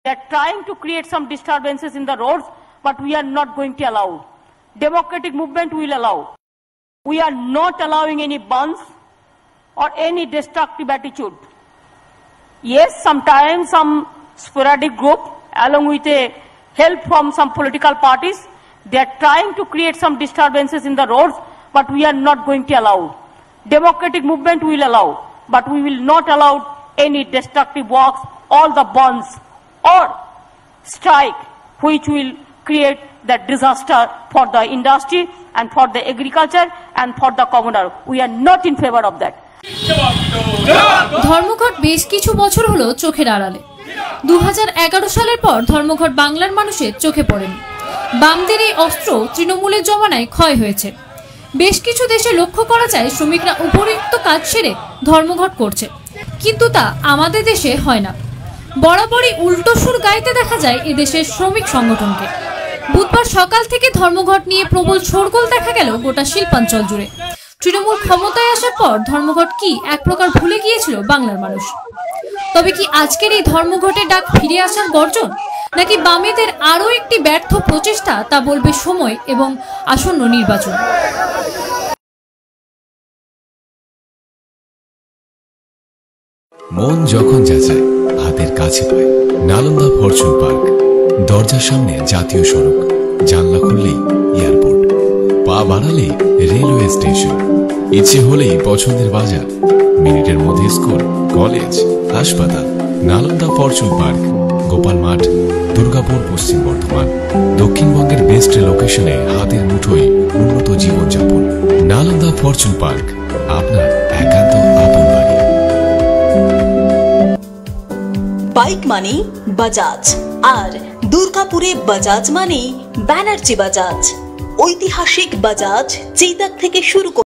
They are trying to create some disturbances in the roads, but we are not going to allow. Democratic movement will allow. We are not allowing any burns or any destructive attitude. Yes, sometimes some sporadic group, along with a help from some political parties, they are trying to create some disturbances in the roads, but we are not going to allow. Democratic movement will allow, but we will not allow any destructive works, all the burns or strike which will create the disaster for the industry and for the agriculture and for the commoner. We are not in favor of that. ধর্মঘট বেশ কিছু বছর হলো চোখের আড়ালে। 2011 সালের পর ধর্মঘট বাংলার মানুষের চোখে পড়েনি। বামদের এই অস্ত্র তৃণমূলের জমানায় ক্ষয় হয়েছে। বেশ কিছু দেশে লক্ষ্য করা যায় শ্রমিকরা উপরিউক্ত কাজ সেরে ধর্মঘট করছে, কিন্তু তা আমাদের দেশে হয় না। বরাবরই উল্টো সুর গাইতে দেখা যায় এদেশের শ্রমিক সংগঠনকে। বুধবার সকাল থেকে ধর্মঘট নিয়ে প্রবল শোরগোল দেখা গেল গোটা শিল্পাঞ্চল জুড়ে। তৃণমূল ক্ষমতায় আসার পর ধর্মঘট কি এক প্রকার ভুলে গিয়েছিল বাংলার মানুষ? তবে কি আজকের এই ধর্মঘটের ডাক ফিরে আসার গর্জন, নাকি বামেদের আরো একটি ব্যর্থ প্রচেষ্টা, তা বলবে সময় এবং আসন্ন নির্বাচন। মন যখন যাচায় হাতের কাছে পায় নালন্দা ফরচুন পার্ক। দরজার সামনে জাতীয় সড়ক, জানলা খুললেই এয়ারপোর্ট, পা বাড়ালে রেলওয়ে স্টেশন, ইচ্ছে হলেই পছন্দের বাজার, মিনিটের মধ্যে স্কুল, কলেজ, হাসপাতাল। নালন্দা ফরচুন পার্ক, গোপাল মাঠ, দুর্গাপুর, পশ্চিম বর্ধমান। দক্ষিণবঙ্গের বেস্ট লোকেশনে হাতের মুঠোয় উন্নত জীবনযাপন। নালন্দা ফরচুন পার্ক, আপনার একান্ত আপন বাড়ি। বাইক মানে বাজাজ, আর দুর্গাপুরে বাজাজ মানে ব্যানার্জি বাজাজ। ঐতিহাসিক বাজাজ চেতক থেকে শুরু